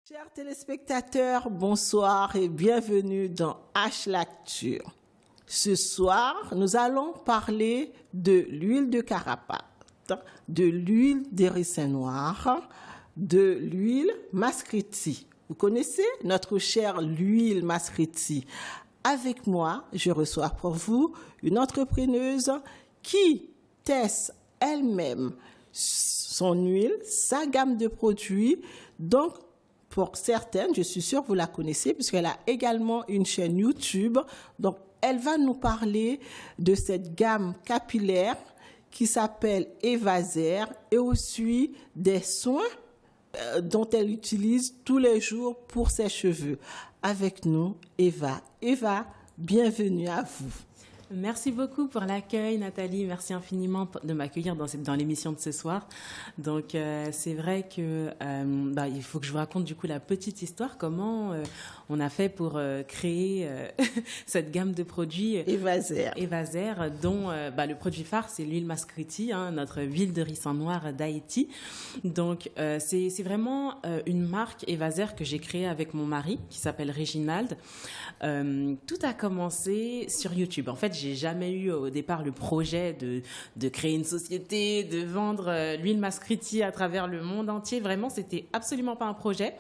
Chers téléspectateurs, bonsoir et bienvenue dans H Lecture. Ce soir, nous allons parler de l'huile de carapate, de l'huile de ricin noir, de l'huile Mascritti. Vous connaissez notre chère l'huile Mascritti. Avec moi, je reçois pour vous une entrepreneuse qui teste elle-même son huile, sa gamme de produits. Donc, pour certaines, je suis sûre que vous la connaissez puisqu'elle a également une chaîne YouTube. Donc, elle va nous parler de cette gamme capillaire qui s'appelle Evazer et aussi des soins dont elle utilise tous les jours pour ses cheveux. Avec nous, Eva. Eva, bienvenue à vous. Merci beaucoup pour l'accueil, Nathalie. Merci infiniment de m'accueillir dans l'émission de ce soir. Donc, c'est vrai que il faut que je vous raconte du coup la petite histoire, comment on a fait pour créer cette gamme de produits Evazer, dont le produit phare, c'est l'huile Mascritti, notre huile de ricin noir d'Haïti. Donc, c'est vraiment une marque Evazer que j'ai créée avec mon mari, qui s'appelle Réginald. Tout a commencé sur YouTube. En fait, j'ai jamais eu au départ le projet de créer une société, de vendre l'huile Mascritti à travers le monde entier. Vraiment, c'était absolument pas un projet.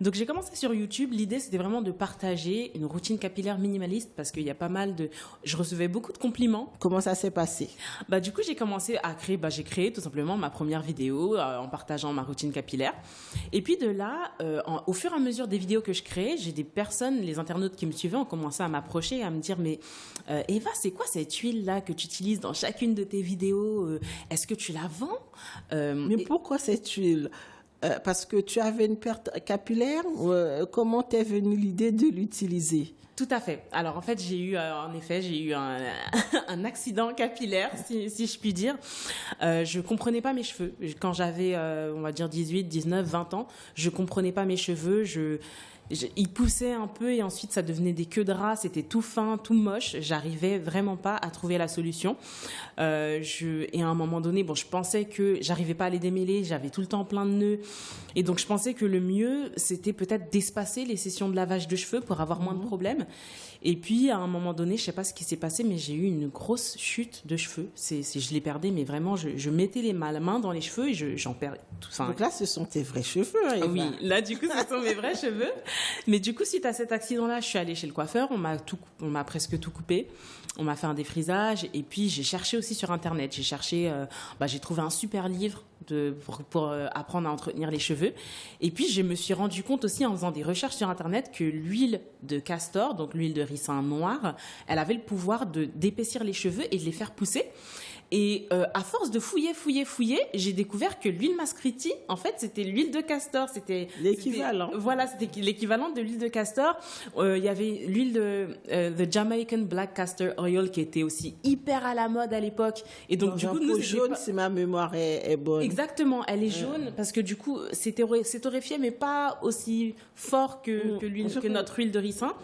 Donc j'ai commencé sur YouTube. L'idée, c'était vraiment de partager une routine capillaire minimaliste parce qu'il y a pas mal de... Je recevais beaucoup de compliments. Comment ça s'est passé? Du coup, j'ai commencé à créer... j'ai créé tout simplement ma première vidéo en partageant ma routine capillaire. Et puis de là, au fur et à mesure des vidéos que je créais, j'ai des personnes, les internautes qui me suivaient, ont commencé à m'approcher et à me dire « Mais Eva, c'est quoi cette huile-là que tu utilises dans chacune de tes vidéos? Est-ce que tu la vends ?» Mais pourquoi cette huile? Parce que tu avais une perte capillaire, comment t'es venue l'idée de l'utiliser? Tout à fait. Alors en fait, j'ai eu un accident capillaire, si je puis dire. Je comprenais pas mes cheveux. Quand j'avais, on va dire 18, 19, 20 ans, je comprenais pas mes cheveux. Ils poussaient un peu et ensuite ça devenait des queues de ras, c'était tout fin, tout moche. J'arrivais vraiment pas à trouver la solution. Et à un moment donné, je pensais que j'arrivais pas à les démêler, j'avais tout le temps plein de nœuds. Et donc je pensais que le mieux, c'était peut-être d'espacer les sessions de lavage de cheveux pour avoir moins de problèmes. Et puis à un moment donné, je sais pas ce qui s'est passé, mais j'ai eu une grosse chute de cheveux. Je les perdais, mais vraiment, je mettais la main dans les cheveux et j'en perdais tout ça. Donc là, ce sont tes vrais cheveux, Eva. Oui, là du coup, ce sont mes vrais cheveux. Mais du coup, suite à cet accident-là, je suis allée chez le coiffeur, on m'a presque tout coupé, on m'a fait un défrisage et puis j'ai cherché aussi sur Internet. J'ai trouvé un super livre pour apprendre à entretenir les cheveux. Et puis, je me suis rendu compte aussi en faisant des recherches sur Internet que l'huile de castor, donc l'huile de ricin noir, elle avait le pouvoir d'épaissir les cheveux et de les faire pousser. Et à force de fouiller, j'ai découvert que l'huile Mascritti, en fait, c'était l'huile de castor. C'était l'équivalent. C'était l'équivalent de l'huile de castor. Il y avait l'huile de the Jamaican Black Castor Oil qui était aussi hyper à la mode à l'époque. Et donc du coup, nous, jaune, si ma mémoire est bonne. Exactement, elle est jaune parce que du coup, c'est torréfié, mais pas aussi fort que notre huile de ricin.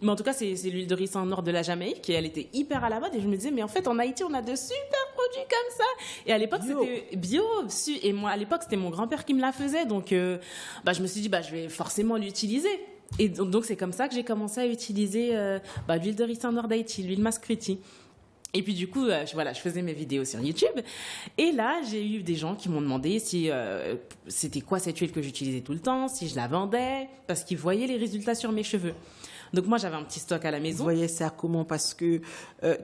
Mais en tout cas, c'est l'huile de ricin nord de la Jamaïque et elle était hyper à la mode. Et je me disais, mais en fait, en Haïti, on a de super produits comme ça. Et à l'époque, c'était bio. Et moi, à l'époque, c'était mon grand-père qui me la faisait. Donc, je me suis dit, je vais forcément l'utiliser. Et donc, c'est comme ça que j'ai commencé à utiliser l'huile de ricin nord d'Haïti, l'huile Mascritti. Et puis du coup, je faisais mes vidéos sur YouTube. Et là, j'ai eu des gens qui m'ont demandé si c'était quoi cette huile que j'utilisais tout le temps, si je la vendais, parce qu'ils voyaient les résultats sur mes cheveux. Donc moi, j'avais un petit stock à la maison. Vous voyez ça comment? Parce que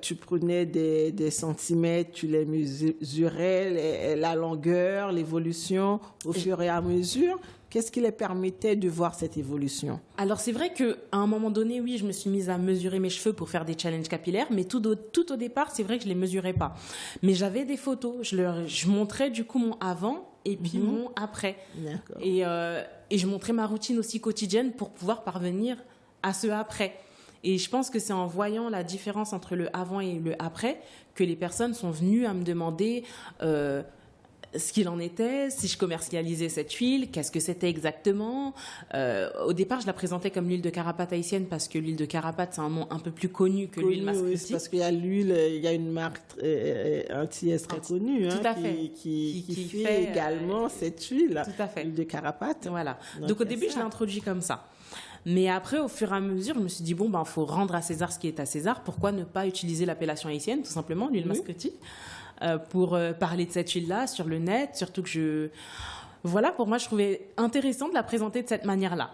tu prenais des centimètres, tu les mesurais, la longueur, l'évolution au fur et à mesure. Qu'est-ce qui les permettait de voir cette évolution? Alors c'est vrai qu'à un moment donné, oui, je me suis mise à mesurer mes cheveux pour faire des challenges capillaires, mais tout au départ, c'est vrai que je les mesurais pas. Mais j'avais des photos, je montrais du coup mon avant et puis mon après. D'accord. Et je montrais ma routine aussi quotidienne pour pouvoir parvenir à ce après. Et je pense que c'est en voyant la différence entre le avant et le après que les personnes sont venues à me demander ce qu'il en était, si je commercialisais cette huile, qu'est-ce que c'était exactement. Au départ, je la présentais comme l'huile de Karapate haïtienne parce que l'huile de Karapate, c'est un nom un peu plus connu que l'huile Mascritti. Oui, c'est parce qu'il y a l'huile, il y a une marque antillaise très connue qui fait également cette huile, tout à fait. L'huile de Karapate. Voilà. Donc au début, je l'ai introduit comme ça. Mais après, au fur et à mesure, je me suis dit, bon, ben, faut rendre à César ce qui est à César. Pourquoi ne pas utiliser l'appellation haïtienne, tout simplement, l'huile Mascritti, pour parler de cette huile-là sur le net, surtout que Voilà, pour moi, je trouvais intéressant de la présenter de cette manière-là.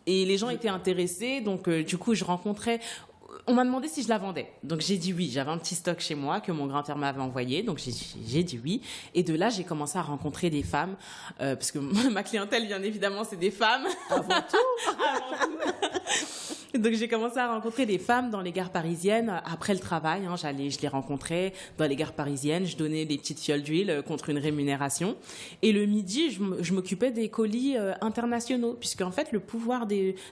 Et les gens étaient intéressés, donc du coup, je rencontrais... On m'a demandé si je la vendais. Donc j'ai dit oui. J'avais un petit stock chez moi que mon grand-père m'avait envoyé. Donc j'ai dit oui. Et de là, j'ai commencé à rencontrer des femmes. Parce que ma clientèle, bien évidemment, c'est des femmes. Avant tout. Avant tout. Donc j'ai commencé à rencontrer des femmes dans les gares parisiennes après le travail. Je les rencontrais dans les gares parisiennes. Je donnais des petites fioles d'huile contre une rémunération. Et le midi, je m'occupais des colis internationaux. Puisqu'en fait, le pouvoir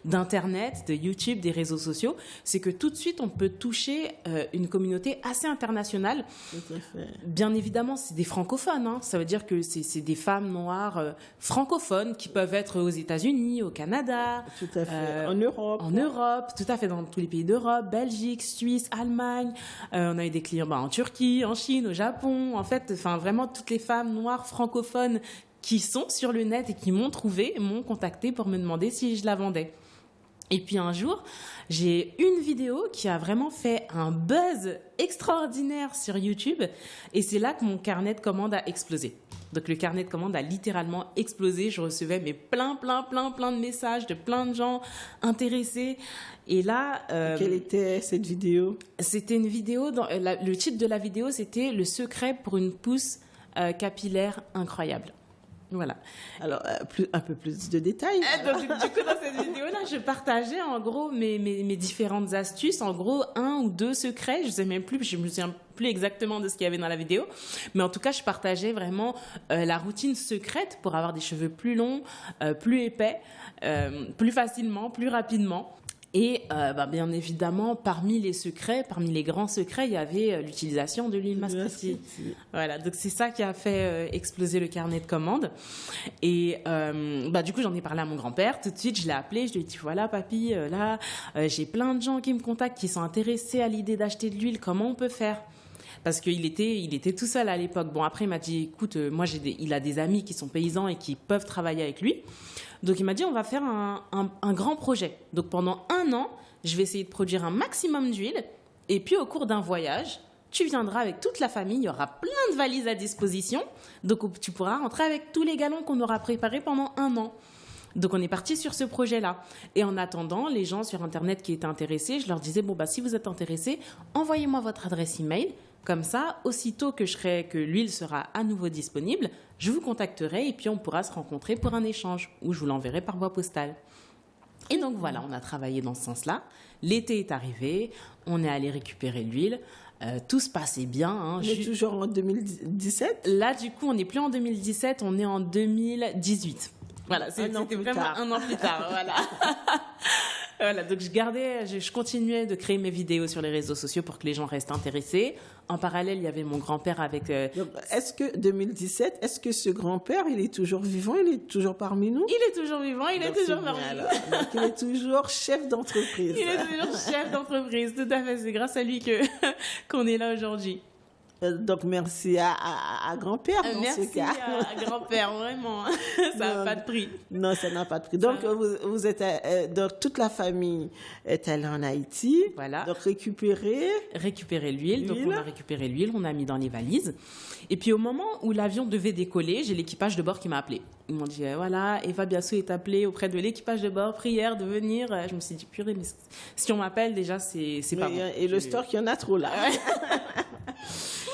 d'Internet, de YouTube, des réseaux sociaux, c'est que tout de suite, on peut toucher une communauté assez internationale. Tout à fait. Bien évidemment, c'est des francophones. Ça veut dire que c'est des femmes noires francophones qui peuvent être aux États-Unis, au Canada. Tout à fait. En Europe. En Europe, tout à fait, dans tous les pays d'Europe, Belgique, Suisse, Allemagne. On a eu des clients en Turquie, en Chine, au Japon. En fait, vraiment, toutes les femmes noires francophones qui sont sur le net et qui m'ont trouvé, m'ont contacté pour me demander si je la vendais. Et puis un jour, j'ai une vidéo qui a vraiment fait un buzz extraordinaire sur YouTube. Et c'est là que mon carnet de commandes a explosé. Donc le carnet de commandes a littéralement explosé. Je recevais plein de messages de plein de gens intéressés. Et là... Quelle était cette vidéo ? C'était une vidéo... le titre de la vidéo, c'était « Le secret pour une pousse capillaire incroyable ». Voilà. Alors, un peu plus de détails. Donc, du coup, dans cette vidéo-là, je partageais en gros mes différentes astuces, en gros 1 ou 2 secrets, je sais même plus, je me souviens plus exactement de ce qu'il y avait dans la vidéo, mais en tout cas, je partageais vraiment la routine secrète pour avoir des cheveux plus longs, plus épais, plus facilement, plus rapidement. Et bien évidemment, parmi les grands secrets, il y avait l'utilisation de l'huile Mascritti. Voilà, donc c'est ça qui a fait exploser le carnet de commandes. Et du coup, j'en ai parlé à mon grand-père. Tout de suite, je l'ai appelé, je lui ai dit, voilà papy, j'ai plein de gens qui me contactent, qui sont intéressés à l'idée d'acheter de l'huile, comment on peut faire ? Parce qu'il était tout seul à l'époque. Bon, après, il m'a dit, écoute, il a des amis qui sont paysans et qui peuvent travailler avec lui. Donc, il m'a dit, on va faire un grand projet. Donc, pendant 1 an, je vais essayer de produire un maximum d'huile. Et puis, au cours d'un voyage, tu viendras avec toute la famille. Il y aura plein de valises à disposition. Donc, tu pourras rentrer avec tous les galons qu'on aura préparés pendant 1 an. Donc, on est parti sur ce projet-là. Et en attendant, les gens sur Internet qui étaient intéressés, je leur disais, si vous êtes intéressés, envoyez-moi votre adresse email. Comme ça, aussitôt que l'huile sera à nouveau disponible, je vous contacterai et puis on pourra se rencontrer pour un échange ou je vous l'enverrai par voie postale. Et donc voilà, on a travaillé dans ce sens-là. L'été est arrivé, on est allé récupérer l'huile. Tout se passait bien. On est toujours en 2017 ? Là, du coup, on n'est plus en 2017, on est en 2018. Voilà, c'était vraiment 1 an plus tard. Voilà. Voilà, donc je continuais de créer mes vidéos sur les réseaux sociaux pour que les gens restent intéressés. En parallèle, il y avait mon grand-père avec... Donc, est-ce que ce grand-père, il est toujours vivant, il est toujours parmi nous ? Il est toujours vivant, il est toujours parmi nous. Donc, il est toujours chef d'entreprise. Il est toujours chef d'entreprise, tout à fait. C'est grâce à lui qu'on est là aujourd'hui. Donc, merci à grand-père dans ce cas. Merci à grand-père, vraiment. Ça n'a pas de prix. Non, ça n'a pas de prix. Donc, vous êtes, donc, toute la famille est allée en Haïti. Voilà. Donc, récupérer l'huile. Donc, on a récupéré l'huile, on a mis dans les valises. Et puis, au moment où l'avion devait décoller, j'ai l'équipage de bord qui m'a appelé. Ils m'ont dit, voilà, Eva Biassou est appelée auprès de l'équipage de bord, prière de venir. Je me suis dit, purée, mais si on m'appelle, déjà, c'est pas bon. Et le stock, il y en a trop là.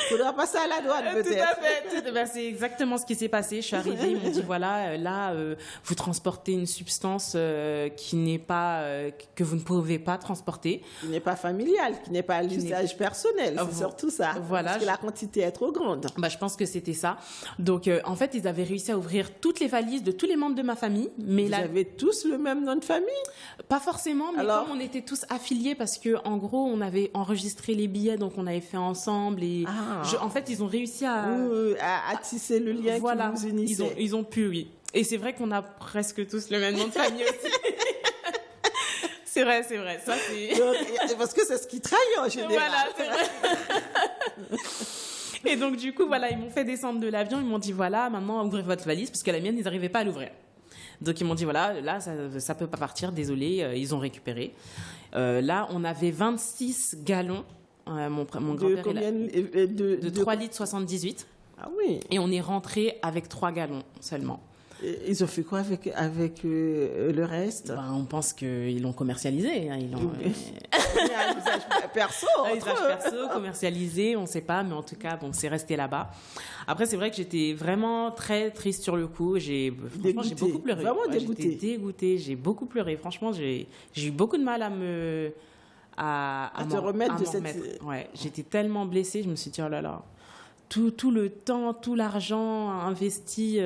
Il faudra passer à la douane peut-être. Tout à fait. C'est exactement ce qui s'est passé. Je suis arrivée, ils m'ont dit voilà, vous transportez une substance qui n'est pas que vous ne pouvez pas transporter. Qui n'est pas familiale, qui n'est pas à l'usage personnel. C'est surtout ça. Voilà. Parce que la quantité est trop grande. Je pense que c'était ça. Donc en fait, ils avaient réussi à ouvrir toutes les valises de tous les membres de ma famille. Mais vous avez tous le même nom de famille ? Pas forcément, mais alors... comme on était tous affiliés, parce que en gros, on avait enregistré les billets, donc on avait fait ensemble et En fait, ils ont réussi à tisser le lien voilà, qui vous unissait. Ils ont pu, oui. Et c'est vrai qu'on a presque tous le même nom de famille aussi. C'est vrai. Ça, c'est... Donc, parce que c'est ce qui trahit en général. Voilà, c'est vrai. Et donc, du coup, voilà, ils m'ont fait descendre de l'avion. Ils m'ont dit, voilà, maintenant, ouvrez votre valise. Parce que la mienne, ils n'arrivaient pas à l'ouvrir. Donc, ils m'ont dit, voilà, là, ça ne peut pas partir. Désolé, ils ont récupéré. Là, on avait 26 gallons. Mon grand-père, de 3 litres 78. Ah oui. Et on est rentré avec 3 gallons seulement. Ils ont fait quoi avec le reste? On pense qu'ils l'ont commercialisé. Hein, un usage perso. Un usage perso, commercialisé, on ne sait pas, mais en tout cas, bon, c'est resté là-bas. Après, c'est vrai que j'étais vraiment très triste sur le coup. Franchement, j'ai beaucoup pleuré. Vraiment dégoûtée. J'étais dégoûtée, j'ai beaucoup pleuré. Franchement, j'ai eu beaucoup de mal à te remettre de cette... Ouais, j'étais tellement blessée, je me suis dit, oh là là, tout le temps, tout l'argent investi...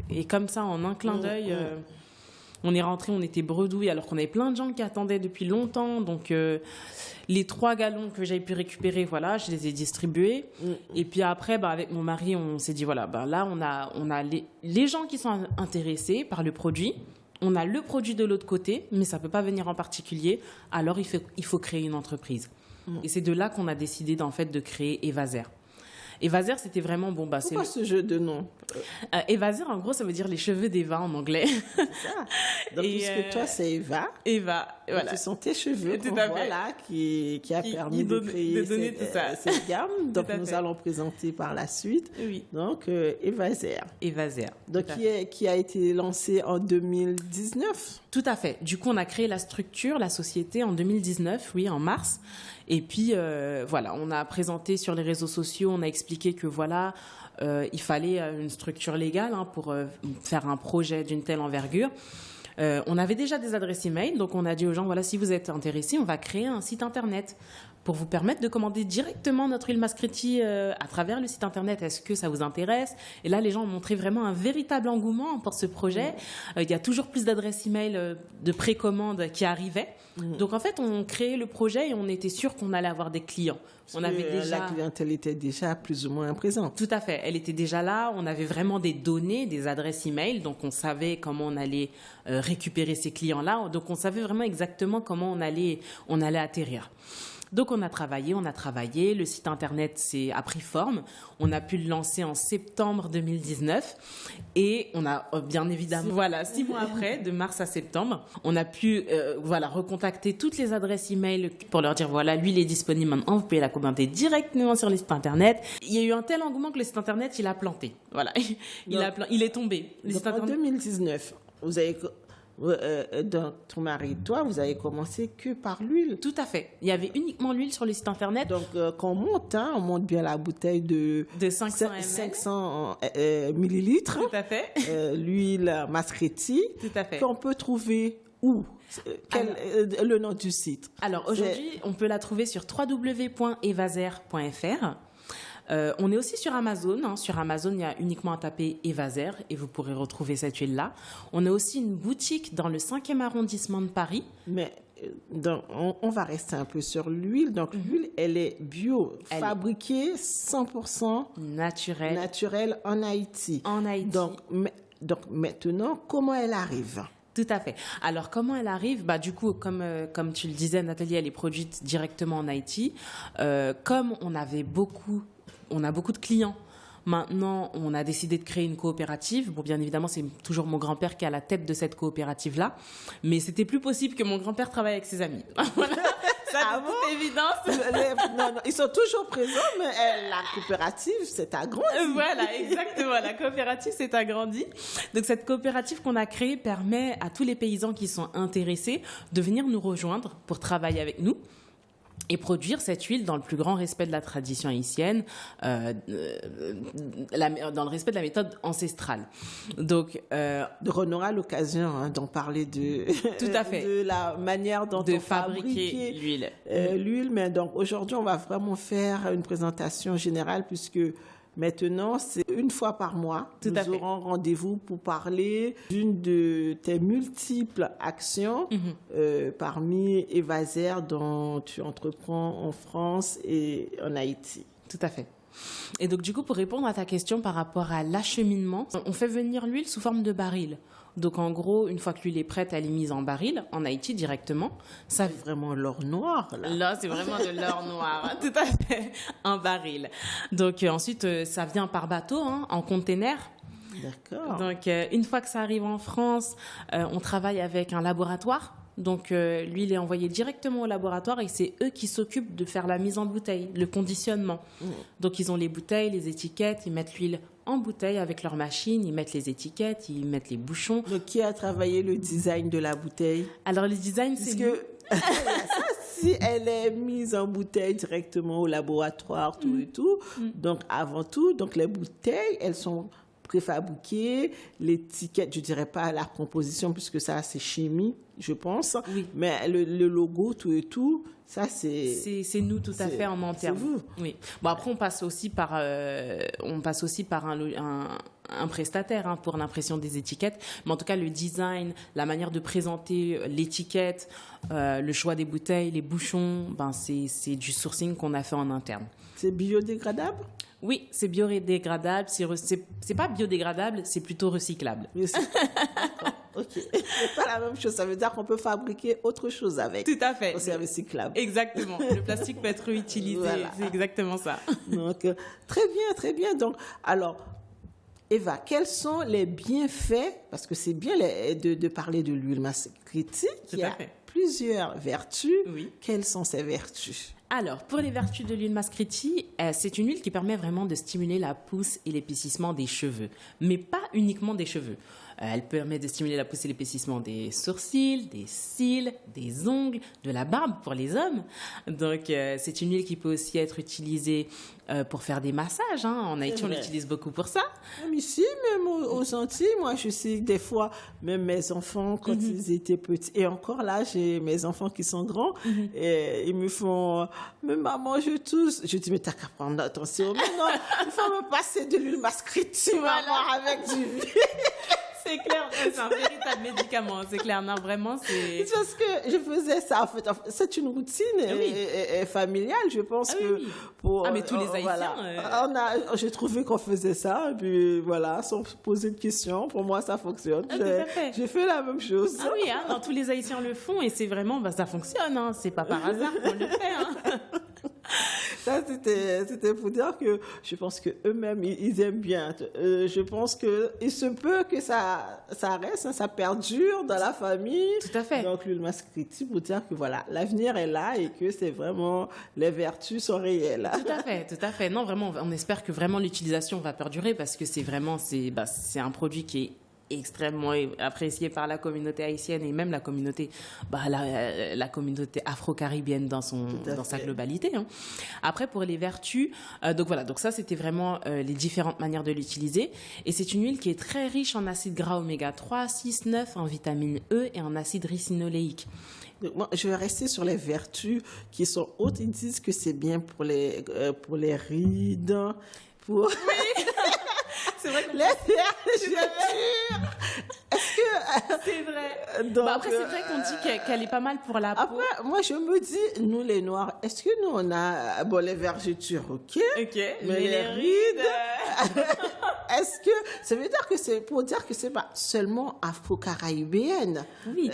Et comme ça, en un clin d'œil, on est rentré, on était bredouilles, alors qu'on avait plein de gens qui attendaient depuis longtemps. Donc, les 3 gallons que j'avais pu récupérer, voilà, je les ai distribués. Et puis après, avec mon mari, on s'est dit, voilà, là, on a les gens qui sont intéressés par le produit. On a le produit de l'autre côté, mais ça ne peut pas venir en particulier. Alors, il faut créer une entreprise. Et c'est de là qu'on a décidé, de créer Evaser. Evaser, c'était vraiment bon. C'est quoi ce jeu de nom? Evaser, en gros, ça veut dire les cheveux d'Eva en anglais. C'est ça. Donc, puisque toi, c'est Eva. Eva, voilà. Ce sont tes cheveux qui a permis de créer cette gamme. Donc, nous allons présenter par la suite. Oui. Donc, Evaser. Evaser. Donc, qui a été lancé en 2019. Tout à fait. Du coup, on a créé la structure, la société en 2019, oui, en mars. Et puis, voilà, on a présenté sur les réseaux sociaux, on a expliqué que voilà, il fallait une structure légale pour faire un projet d'une telle envergure. On avait déjà des adresses e-mail, donc on a dit aux gens, voilà, si vous êtes intéressés, on va créer un site internet pour vous permettre de commander directement notre huile Mascretti à travers le site internet. Est-ce que ça vous intéresse? Et là, les gens ont montré vraiment un véritable engouement pour ce projet. Il y a toujours plus d'adresses e-mail de précommande qui arrivaient. Donc, en fait, on créait le projet et on était sûr qu'on allait avoir des clients. La clientèle était déjà plus ou moins présente. Tout à fait. Elle était déjà là. On avait vraiment des données, des adresses e-mail. Donc, on savait comment on allait récupérer ces clients-là. Donc, on savait vraiment exactement comment on allait atterrir. Donc, on a travaillé. Le site internet a pris forme. On a pu le lancer en septembre 2019. Et on a, bien évidemment, 6 mois après, de mars à septembre, on a pu, recontacter toutes les adresses e-mail pour leur dire, voilà, l'huile est disponible maintenant, vous pouvez la commander directement sur le site internet. Il y a eu un tel engouement que le site internet, il a planté. Voilà. Il est tombé. En 2019, vous avez... donc, ton mari et toi, vous avez commencé que par l'huile. Tout à fait. Il y avait uniquement l'huile sur le site internet. Donc, quand on monte bien la bouteille de 500 millilitres. Tout à fait. L'huile Mascretti. Tout à fait. Qu'on peut trouver où? Le nom du site? Alors, aujourd'hui, on peut la trouver sur www.evaser.fr. On est aussi sur Amazon. Sur Amazon, il y a uniquement à taper Evaser et vous pourrez retrouver cette huile-là. On a aussi une boutique dans le 5e arrondissement de Paris. Mais on va rester un peu sur l'huile. Donc, l'huile, elle est bio, fabriquée 100% naturelle en Haïti. Donc, maintenant, comment elle arrive? Tout à fait. Alors, comment elle arrive? Du coup, comme tu le disais, Nathalie, elle est produite directement en Haïti. Comme on a beaucoup de clients. Maintenant, on a décidé de créer une coopérative. Bon, bien évidemment, c'est toujours mon grand-père qui est à la tête de cette coopérative-là. Mais c'était plus possible que mon grand-père travaille avec ses amis. Voilà. Ça, de toute évidence. Non, ils sont toujours présents, mais la coopérative s'est agrandie. Voilà, exactement. La coopérative s'est agrandie. Donc, cette coopérative qu'on a créée permet à tous les paysans qui sont intéressés de venir nous rejoindre pour travailler avec nous et produire cette huile dans le plus grand respect de la tradition haïtienne, dans le respect de la méthode ancestrale. Donc, on aura l'occasion d'en parler tout à fait. de la manière dont on fabriquer l'huile. L'huile, mais donc aujourd'hui, on va vraiment faire une présentation générale puisque maintenant, c'est une fois par mois. Nous aurons rendez-vous pour parler d'une de tes multiples actions parmi Evaser dont tu entreprends en France et en Haïti. Tout à fait. Et donc, du coup, pour répondre à ta question par rapport à l'acheminement, on fait venir l'huile sous forme de baril. Donc, en gros, une fois que l'huile est prête, elle est mise en baril, en Haïti directement. Ça, C'est vraiment l'or noir, là. là, c'est vraiment de l'or noir, hein, tout à fait, un baril. Donc, ensuite, ça vient par bateau, hein, en container. D'accord. Donc, une fois que ça arrive en France, on travaille avec un laboratoire. Donc, l'huile est envoyée directement au laboratoire et c'est eux qui s'occupent de faire la mise en bouteille, le conditionnement. Donc, ils ont les bouteilles, les étiquettes, ils mettent l'huile en bouteille avec leur machine, ils mettent les étiquettes, ils mettent les bouchons. Donc, qui a travaillé le design de la bouteille? Alors, le design, c'est nous. Puisque si elle est mise en bouteille directement au laboratoire, tout et tout, donc avant tout, donc les bouteilles, elles sont préfabriquées, l'étiquette, je dirais pas la composition, puisque ça, c'est chimie, je pense, Oui. mais le logo, tout et tout, ça, c'est... C'est nous tout à c'est- fait en interne. c'est vous. Oui. Bon, après, on passe aussi par un prestataire, hein, pour l'impression des étiquettes. Mais en tout cas, le design, la manière de présenter l'étiquette, le choix des bouteilles, les bouchons, ben, c'est du sourcing qu'on a fait en interne. C'est biodégradable? Oui, c'est biodégradable. C'est pas biodégradable, c'est plutôt recyclable. Oui, c'est- D'accord. Ok. C'est pas la même chose. Ça veut dire qu'on peut fabriquer autre chose avec. Tout à fait. C'est recyclable. Exactement. Le plastique peut être réutilisé. Voilà. C'est exactement ça. Donc, très bien, très bien. Donc, alors, Eva, quels sont les bienfaits, parce que c'est bien de parler de l'huile Mascriti, Tout qui à a fait. plusieurs vertus. Oui. Quelles sont ces vertus? Alors, pour les vertus de l'huile Mascriti, c'est une huile qui permet vraiment de stimuler la pousse et l'épaississement des cheveux, mais pas uniquement des cheveux. Elle permet de stimuler la pousse et l'épaississement des sourcils, des cils, des ongles, de la barbe pour les hommes. Donc, c'est une huile qui peut aussi être utilisée pour faire des massages, hein. En Haïti, on vrai. l'utilise beaucoup pour ça. Même ici, même aux Antilles, moi, je sais que des fois, même mes enfants, quand ils étaient petits, et encore là, j'ai mes enfants qui sont grands, et ils me font, mais maman, je tousse. Je dis, mais t'as qu'à prendre attention. Mais non, il faut me passer de l'huile Mascriti, maman, avec du C'est clair, c'est un véritable médicament, c'est clair. Non, vraiment, c'est... C'est parce que je faisais ça, en fait. C'est une routine oui. et familiale, je pense Ah oui, que oui. pour... Ah, mais tous les Haïtiens, j'ai trouvé qu'on faisait ça, et puis voilà, sans se poser de questions. Pour moi, ça fonctionne. Ah, tout à fait. J'ai fait la même chose. Ah oui, hein, non, tous les Haïtiens le font et c'est vraiment, bah, ça fonctionne, hein. C'est pas par hasard qu'on le fait, hein. Ça, c'était pour dire que je pense que eux-mêmes ils aiment bien. Je pense que il se peut que ça reste, hein, ça perdure dans la famille. Tout à fait. Donc l'huile Mascriti pour dire que voilà, l'avenir est là et que c'est vraiment les vertus sont réelles. Tout à fait, tout à fait. Non, vraiment, on espère que vraiment l'utilisation va perdurer parce que c'est vraiment, c'est un produit qui est extrêmement apprécié par la communauté haïtienne et même la communauté, la communauté afro-caribéenne dans sa globalité, hein. Après, pour les vertus, donc voilà, donc ça c'était vraiment les différentes manières de l'utiliser. Et c'est une huile qui est très riche en acides gras oméga 3, 6, 9, en vitamine E et en acide ricinoléique. Donc, moi, je vais rester sur les vertus qui sont hautes. Ils disent que c'est bien pour les rides, pour C'est vrai qu'on les vergetures. Est-ce que c'est vrai. donc, Après, c'est vrai qu'on dit qu'elle est pas mal pour la peau. après, moi, je me dis, nous, les Noirs, est-ce que nous, on a, bon, les vergetures, ok, Ok, mais les rides, est-ce que, ça veut dire que c'est pour dire que c'est pas seulement afro-caribéenne. Oui.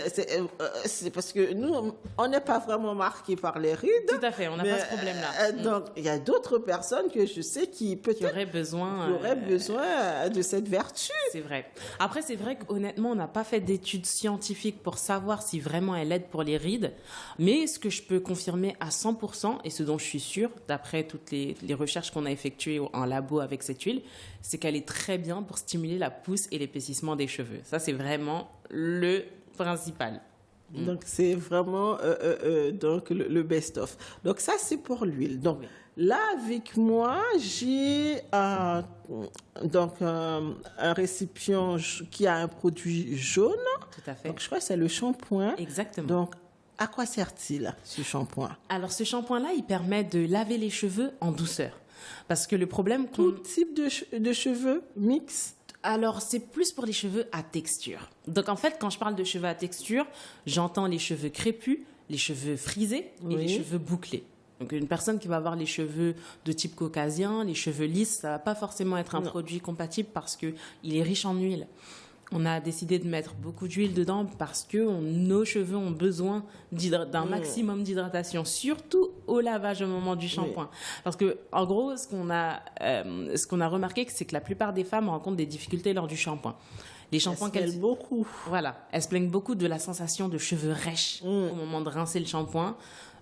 C'est parce que nous, on n'est pas vraiment marqués par les rides. Tout à fait, on n'a pas ce problème-là. Donc, il y a d'autres personnes que je sais qui Qui peut-être aurait besoin. auraient besoin de cette vertu. C'est vrai. Après, c'est vrai qu'honnêtement, on n'a pas fait d'études scientifiques pour savoir si vraiment elle aide pour les rides. Mais ce que je peux confirmer à 100%, et ce dont je suis sûre, d'après toutes les recherches qu'on a effectuées en labo avec cette huile, c'est qu'elle est très bien pour stimuler la pousse et l'épaississement des cheveux. Ça, c'est vraiment le principal. Donc, c'est vraiment donc le best-of. Donc, ça, c'est pour l'huile. Donc, Oui. là, avec moi, j'ai un récipient qui a un produit jaune. Tout à fait. Donc, je crois que c'est le shampoing. Exactement. Donc, à quoi sert-il, ce shampoing? Alors, ce shampoing-là, il permet de laver les cheveux en douceur. Parce que le problème qu'on... Tout type de cheveux mix. Alors, c'est plus pour les cheveux à texture. Donc, en fait, quand je parle de cheveux à texture, j'entends les cheveux crépus, les cheveux frisés et Oui. les cheveux bouclés. Donc, une personne qui va avoir les cheveux de type caucasien, les cheveux lisses, ça va pas forcément être un Non. produit compatible parce que il est riche en huile. On a décidé de mettre beaucoup d'huile dedans parce que nos cheveux ont besoin d'un maximum d'hydratation, surtout au lavage au moment du shampoing. Parce que, en gros, ce qu'on a remarqué, c'est que la plupart des femmes rencontrent des difficultés lors du shampoing. Les shampoings qu'elles beaucoup. Voilà, elles se plaignent beaucoup de la sensation de cheveux rêches au moment de rincer le shampoing.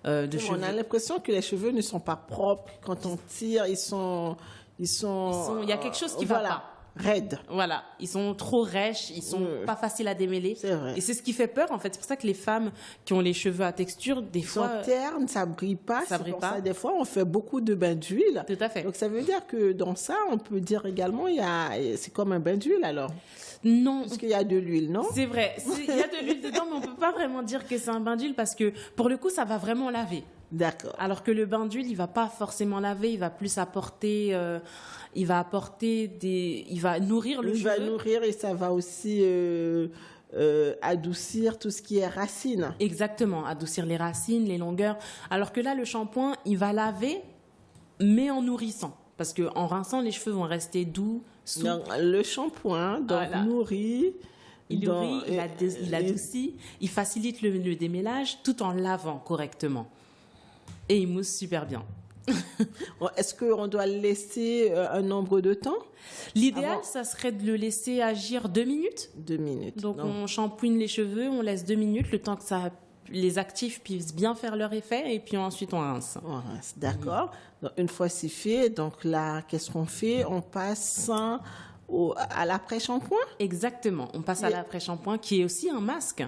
On a l'impression que les cheveux ne sont pas propres. Quand on tire, il y a quelque chose qui va pas. Raides. Voilà, ils sont trop rêches, ils sont pas faciles à démêler. C'est vrai. Et c'est ce qui fait peur, en fait. C'est pour ça que les femmes qui ont les cheveux à texture, des fois... Ils sont ternes, ça brille pas. Ça brille pour pas. Ça, des fois, on fait beaucoup de bains d'huile. Tout à fait. Donc, ça veut dire que dans ça, on peut dire également, c'est comme un bain d'huile, alors. Non. Parce qu'il y a de l'huile, non? C'est vrai. Il y a de l'huile dedans, mais on peut pas vraiment dire que c'est un bain d'huile parce que, pour le coup, ça va vraiment laver. D'accord. Alors que le bain d'huile, il va pas forcément laver, il va plus apporter... il va nourrir le cheveu. Il va nourrir et ça va aussi adoucir tout ce qui est racines. Exactement, adoucir les racines, les longueurs. Alors que là, le shampoing, il va laver, mais en nourrissant. Parce qu'en rinçant, les cheveux vont rester doux, souples. Donc, le shampoing nourrit. Il adoucit, il facilite le démêlage tout en lavant correctement. Et il mousse super bien. Est-ce qu'on doit le laisser un nombre de temps? L'idéal, ça serait de le laisser agir 2 minutes. 2 minutes. Donc, on shampooine les cheveux, on laisse 2 minutes, le temps que les actifs puissent bien faire leur effet, et puis ensuite on rince. On rince, d'accord. Donc, une fois c'est fait, donc là, qu'est-ce qu'on fait? On passe à l'après-shampoing? Exactement, on passe à l'après-shampoing qui est aussi un masque.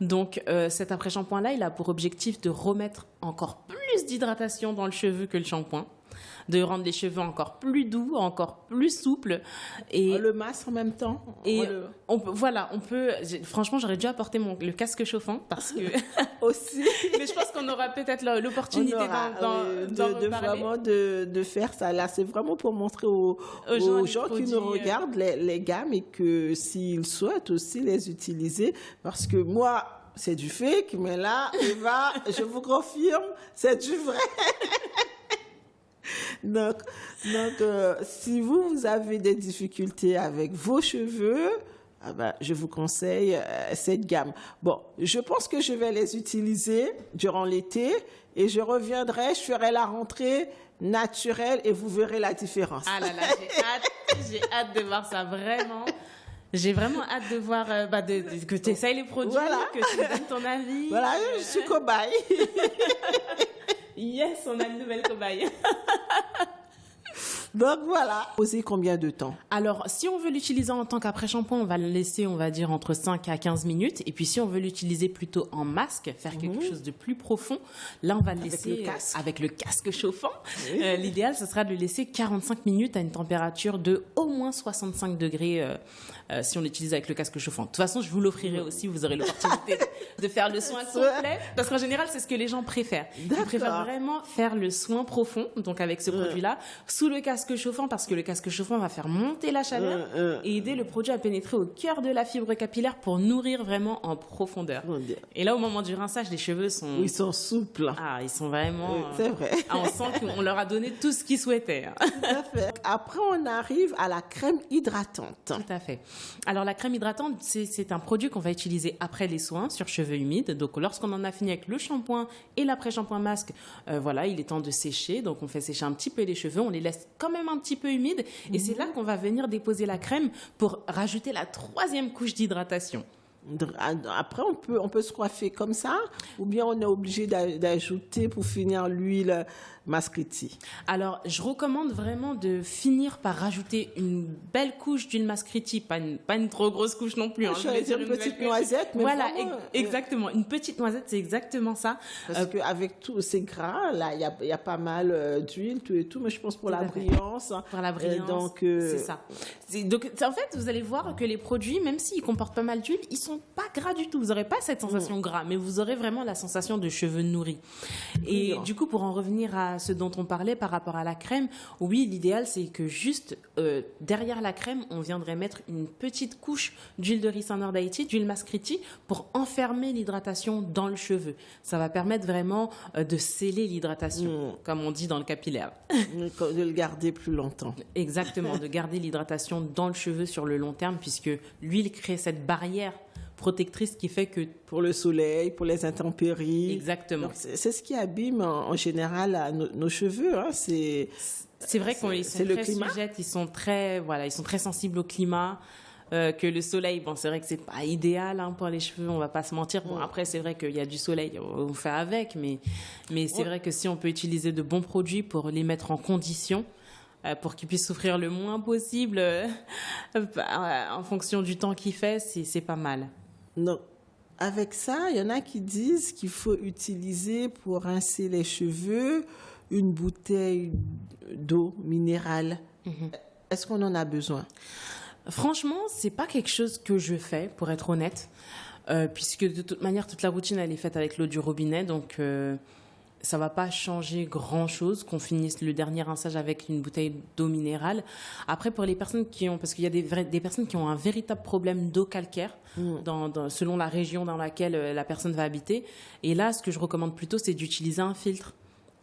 Donc cet après-shampoing-là, il a pour objectif de remettre encore plus d'hydratation dans le cheveu que le shampoing, de rendre les cheveux encore plus doux, encore plus souples. Et le masque en même temps. Et franchement, j'aurais dû apporter le casque chauffant parce que aussi. Mais je pense qu'on aura peut-être l'opportunité de faire ça. Là, c'est vraiment pour montrer aux gens qui nous regardent les gammes et que s'ils souhaitent aussi les utiliser, parce que moi, c'est du fake, mais là, Eva, je vous confirme, c'est du vrai. Donc, si vous avez des difficultés avec vos cheveux, je vous conseille cette gamme. Bon, je pense que je vais les utiliser durant l'été et je reviendrai, je ferai la rentrée naturelle et vous verrez la différence. Ah là là, j'ai hâte de voir ça, vraiment. J'ai vraiment hâte de voir que tu essayes les produits, que tu donnes ton avis. Voilà, je suis cobaye. Yes, on a une nouvelle cobaye. Donc voilà. Poser combien de temps? Alors, si on veut l'utiliser en tant qu'après-shampoing, on va le laisser, on va dire, entre 5 à 15 minutes. Et puis, si on veut l'utiliser plutôt en masque, faire quelque chose de plus profond, là, on va le laisser avec le casque chauffant. Oui. L'idéal, ce sera de le laisser 45 minutes à une température de au moins 65 degrés si on l'utilise avec le casque chauffant. De toute façon, je vous l'offrirai aussi, vous aurez l'opportunité de faire le soin complet. Parce qu'en général, c'est ce que les gens préfèrent. Ils préfèrent vraiment faire le soin profond, donc avec ce produit-là, sous le casque chauffant, parce que le casque chauffant va faire monter la chaleur et aider le produit à pénétrer au cœur de la fibre capillaire pour nourrir vraiment en profondeur. Et là, au moment du rinçage, les cheveux sont... Ils sont souples. Ah, ils sont vraiment... c'est vrai. On sent qu'on leur a donné tout ce qu'ils souhaitaient. Tout à fait. Après, on arrive à la crème hydratante. Tout à fait. Alors, la crème hydratante, c'est un produit qu'on va utiliser après les soins sur cheveux humides. Donc, lorsqu'on en a fini avec le shampoing et l'après-shampoing masque, il est temps de sécher. Donc, on fait sécher un petit peu les cheveux. On les laisse quand même un petit peu humides. Et c'est là qu'on va venir déposer la crème pour rajouter la 3e couche d'hydratation. Après, on peut se coiffer comme ça, ou bien on est obligé d'ajouter pour finir l'huile Mascriti. Alors, je recommande vraiment de finir par rajouter une belle couche d'huile Mascriti, pas une trop grosse couche non plus. Je vais dire une petite noisette. Mais voilà, exactement. Une petite noisette, c'est exactement ça. Parce qu'avec tous ces gras, là, il y a pas mal d'huile, tout et tout, mais je pense pour la brillance. Pour la brillance, c'est ça. Donc, en fait, vous allez voir que les produits, même s'ils comportent pas mal d'huile, ils sont sont pas gras du tout. Vous n'aurez pas cette sensation gras, mais vous aurez vraiment la sensation de cheveux nourris. Et du coup, pour en revenir à ce dont on parlait par rapport à la crème, oui, l'idéal, c'est que juste derrière la crème, on viendrait mettre une petite couche d'huile de ricin d'Haïti, d'huile Mascriti, pour enfermer l'hydratation dans le cheveu. Ça va permettre vraiment de sceller l'hydratation, comme on dit dans le capillaire. De le garder plus longtemps. Exactement, de garder l'hydratation dans le cheveu sur le long terme, puisque l'huile crée cette barrière protectrice qui fait que... Pour le soleil, pour les intempéries. Exactement. Donc, c'est ce qui abîme en général nos cheveux. Hein. C'est vrai qu'ils sont très sujettes, ils sont très sensibles au climat. Que le soleil, bon, c'est vrai que c'est pas idéal pour les cheveux, on va pas se mentir. Bon, après, c'est vrai qu'il y a du soleil, on fait avec, mais c'est vrai que si on peut utiliser de bons produits pour les mettre en condition, pour qu'ils puissent souffrir le moins possible en fonction du temps qu'il fait, c'est pas mal. Donc, avec ça, il y en a qui disent qu'il faut utiliser pour rincer les cheveux une bouteille d'eau minérale. Est-ce qu'on en a besoin? Franchement, c'est pas quelque chose que je fais, pour être honnête, puisque de toute manière, toute la routine, elle est faite avec l'eau du robinet, donc ça va pas changer grand-chose qu'on finisse le dernier rinçage avec une bouteille d'eau minérale. Après, pour les personnes parce qu'il y a des personnes qui ont un véritable problème d'eau calcaire, selon la région dans laquelle la personne va habiter, et là, ce que je recommande plutôt, c'est d'utiliser un filtre.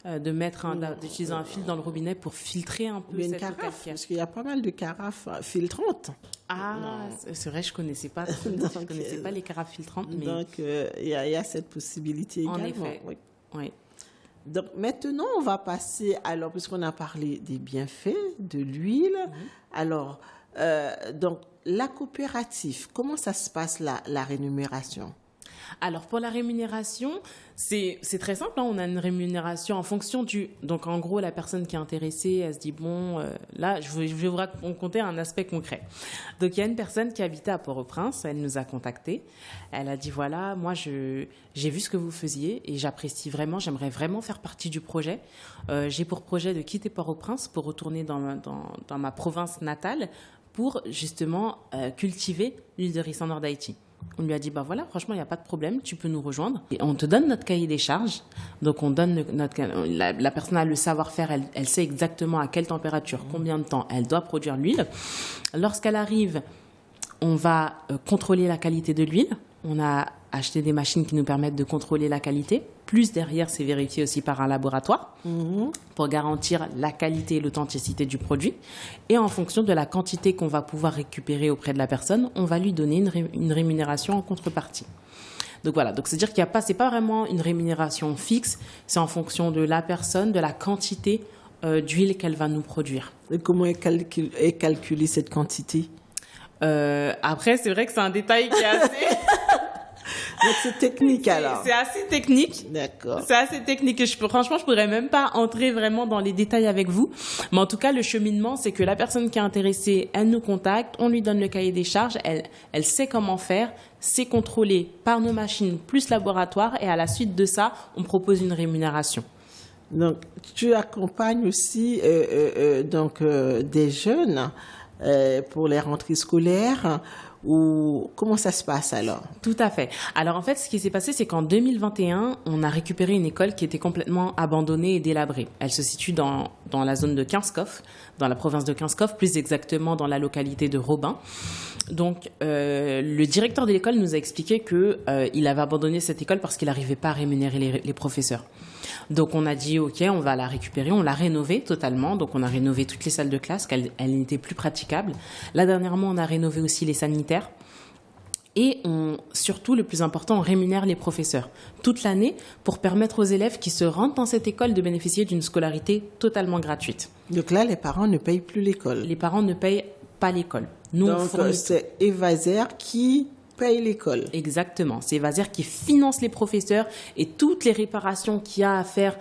D'utiliser un filtre dans le robinet pour filtrer un peu cette eau calcaire. Parce qu'il y a pas mal de carafes filtrantes. C'est vrai, je connaissais pas les carafes filtrantes. Mais... Donc, il y a cette possibilité également. En effet, oui. Donc, maintenant, on va passer, alors, puisqu'on a parlé des bienfaits de l'huile, alors, donc, la coopérative, comment ça se passe, la rémunération? Alors, pour la rémunération, c'est très simple. On a une rémunération en fonction du... Donc, en gros, la personne qui est intéressée, elle se dit, bon, là, je vais vous raconter un aspect concret. Donc, il y a une personne qui habitait à Port-au-Prince. Elle nous a contactés. Elle a dit, voilà, moi, j'ai vu ce que vous faisiez et j'apprécie vraiment, j'aimerais vraiment faire partie du projet. J'ai pour projet de quitter Port-au-Prince pour retourner dans ma province natale pour, justement, cultiver l'huile de ricin d'Haïti. On lui a dit, voilà, franchement, il n'y a pas de problème, tu peux nous rejoindre. Et on te donne notre cahier des charges. Donc, on donne la personne a le savoir-faire, elle sait exactement à quelle température, combien de temps elle doit produire l'huile. Lorsqu'elle arrive, on va contrôler la qualité de l'huile. On a acheté des machines qui nous permettent de contrôler la qualité. Plus derrière, c'est vérifié aussi par un laboratoire pour garantir la qualité et l'authenticité du produit. Et en fonction de la quantité qu'on va pouvoir récupérer auprès de la personne, on va lui donner une rémunération en contrepartie. Donc voilà, donc c'est-à-dire qu'il y a pas, c'est pas vraiment une rémunération fixe, c'est en fonction de la personne, de la quantité d'huile qu'elle va nous produire. Et comment est calculée cette quantité? Après, c'est vrai que c'est un détail qui est assez... Donc c'est technique alors. C'est assez technique. D'accord. C'est assez technique. Franchement, je pourrais même pas entrer vraiment dans les détails avec vous. Mais en tout cas, le cheminement, c'est que la personne qui est intéressée, elle nous contacte, on lui donne le cahier des charges, elle sait comment faire, c'est contrôlé par nos machines plus laboratoire et à la suite de ça, on propose une rémunération. Donc tu accompagnes aussi des jeunes pour les rentrées scolaires. Ou comment ça se passe alors? Tout à fait. Alors en fait, ce qui s'est passé, c'est qu'en 2021, on a récupéré une école qui était complètement abandonnée et délabrée. Elle se situe dans la zone de Kinskov, dans la province de Kinskov, plus exactement dans la localité de Robin. Donc le directeur de l'école nous a expliqué qu'il avait abandonné cette école parce qu'il n'arrivait pas à rémunérer les professeurs. Donc on a dit ok, on va la récupérer, on l'a rénovée totalement. Donc on a rénové toutes les salles de classe, qu'elles n'étaient plus praticables. Là dernièrement, on a rénové aussi les sanitaires. Et surtout, le plus important, on rémunère les professeurs toute l'année pour permettre aux élèves qui se rendent dans cette école de bénéficier d'une scolarité totalement gratuite. Donc là, les parents ne payent plus l'école. Les parents ne payent pas l'école. Donc c'est Evaser qui paye l'école. Exactement. C'est Evaser qui finance les professeurs et toutes les réparations qu'il y a à faire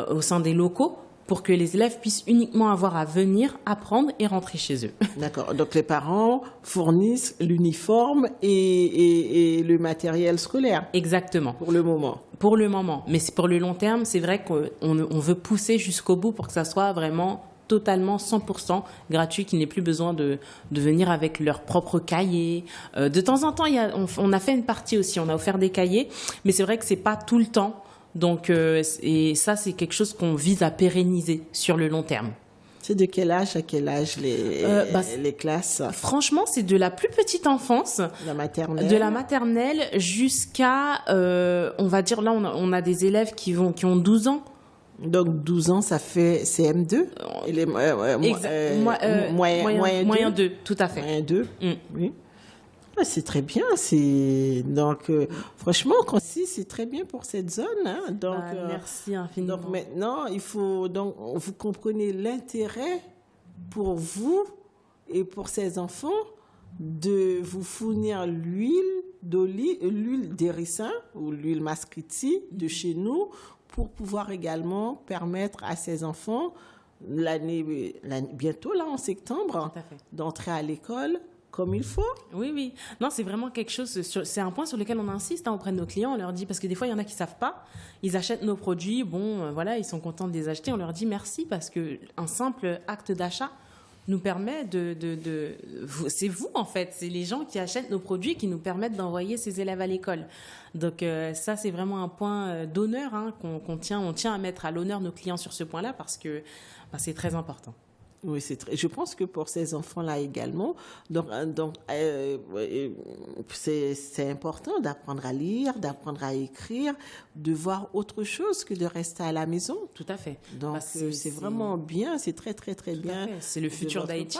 au sein des locaux pour que les élèves puissent uniquement avoir à venir, apprendre et rentrer chez eux. D'accord. Donc les parents fournissent l'uniforme et le matériel scolaire. Exactement. Pour le moment. Pour le moment. Mais pour le long terme, c'est vrai qu'on veut pousser jusqu'au bout pour que ça soit vraiment totalement 100% gratuit, qui n'aient plus besoin de venir avec leur propre cahier. De temps en temps, on a fait une partie aussi, on a offert des cahiers, mais c'est vrai que c'est pas tout le temps. Donc, et ça, c'est quelque chose qu'on vise à pérenniser sur le long terme. C'est de quel âge à quel âge les classes? Franchement, c'est de la plus petite enfance, de la maternelle jusqu'à, on va dire, là, on a des élèves qui ont 12 ans. Donc 12 ans, ça fait CM2 moyen 2, tout à fait. Moyen 2, oui. C'est très bien. Donc, franchement, c'est très bien pour cette zone. Hein. Donc, merci infiniment. Donc maintenant, vous comprenez l'intérêt pour vous et pour ces enfants de vous fournir l'huile des ricins ou l'huile mascriti de chez nous pour pouvoir également permettre à ces enfants, bientôt là en septembre, d'entrer à l'école comme il faut. Oui. Non, c'est vraiment quelque chose, c'est un point sur lequel on insiste auprès de nos clients. On leur dit, parce que des fois, il y en a qui ne savent pas, ils achètent nos produits, voilà, ils sont contents de les acheter. On leur dit merci parce qu'un simple acte d'achat nous permet c'est vous, en fait. C'est les gens qui achètent nos produits qui nous permettent d'envoyer ces élèves à l'école. Donc, ça, c'est vraiment un point d'honneur on tient à mettre à l'honneur nos clients sur ce point-là parce que c'est très important. Oui, je pense que pour ces enfants-là également, c'est important d'apprendre à lire, d'apprendre à écrire, de voir autre chose que de rester à la maison. Tout à fait. Donc, c'est vraiment bien, c'est très, très, très bien. C'est le futur d'Haïti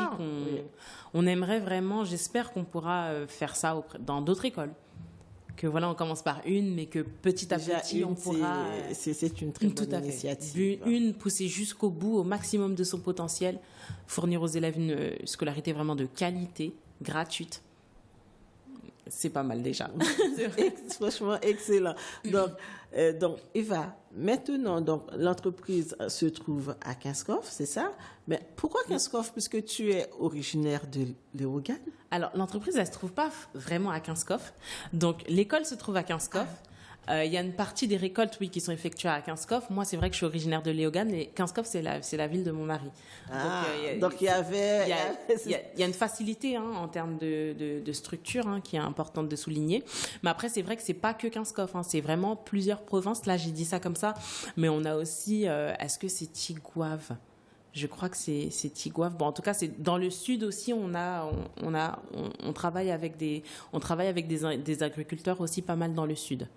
on aimerait vraiment, j'espère qu'on pourra faire ça dans d'autres écoles. Que voilà, on commence par une, mais que petit à petit, on pourra... C'est une très bonne initiative. Pousser jusqu'au bout, au maximum de son potentiel, fournir aux élèves une scolarité vraiment de qualité, gratuite. C'est pas mal déjà. Franchement, excellent. Donc, Eva, maintenant, l'entreprise se trouve à Kinskov, c'est ça? Mais pourquoi Kinskov? Puisque tu es originaire de Léogane? Alors, l'entreprise, elle ne se trouve pas vraiment à Kinskov. Donc, l'école se trouve à Kinskov. Il y a une partie des récoltes, oui, qui sont effectuées à Kinskov. Moi, c'est vrai que je suis originaire de Léogane et Kinskov, c'est la ville de mon mari. Donc, il y a une facilité en termes de structure qui est importante de souligner. Mais après, c'est vrai que c'est pas que Kinskov. C'est vraiment plusieurs provinces. Là, j'ai dit ça comme ça. Mais on a aussi, est-ce que c'est Tigouave? Je crois que c'est Tigouave. Bon, en tout cas, c'est dans le sud aussi. On travaille avec des agriculteurs aussi pas mal dans le sud.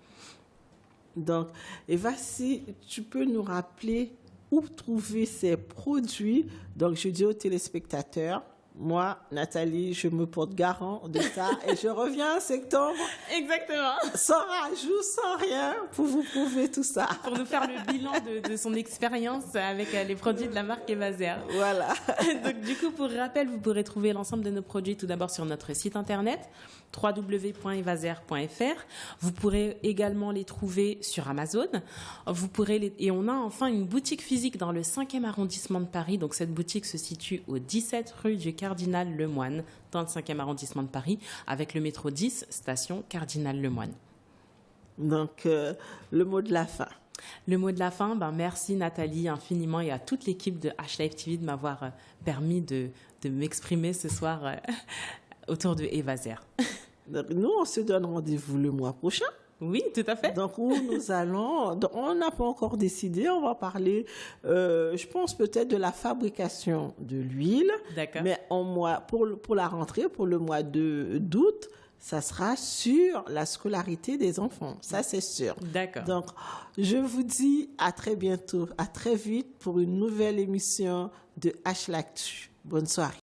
Donc, Eva, si tu peux nous rappeler où trouver ces produits. Donc, je dis aux téléspectateurs, moi, Nathalie, je me porte garant de ça et je reviens en septembre. Exactement. Sans rajout, sans rien, pour vous prouver tout ça. Pour nous faire le bilan de son expérience avec les produits de la marque Evaser. Voilà. Donc, du coup, pour rappel, vous pourrez trouver l'ensemble de nos produits tout d'abord sur notre site internet www.evaser.fr. Vous pourrez également les trouver sur Amazon. Et on a enfin une boutique physique dans le 5e arrondissement de Paris. Donc, cette boutique se situe au 17 rue du Cardinal Lemoine, dans le 5e arrondissement de Paris, avec le métro 10, station Cardinal Lemoine. Donc, le mot de la fin. Le mot de la fin, merci Nathalie infiniment et à toute l'équipe de H-Live TV de m'avoir permis de m'exprimer ce soir autour de Evaser. Donc, nous, on se donne rendez-vous le mois prochain. Oui, tout à fait. Donc, où nous allons... on n'a pas encore décidé. On va parler, je pense, peut-être de la fabrication de l'huile. D'accord. Mais pour la rentrée, pour le mois d'août, ça sera sur la scolarité des enfants. Ça, c'est sûr. D'accord. Donc, je vous dis à très bientôt, à très vite pour une nouvelle émission de H-L'actu. Bonne soirée.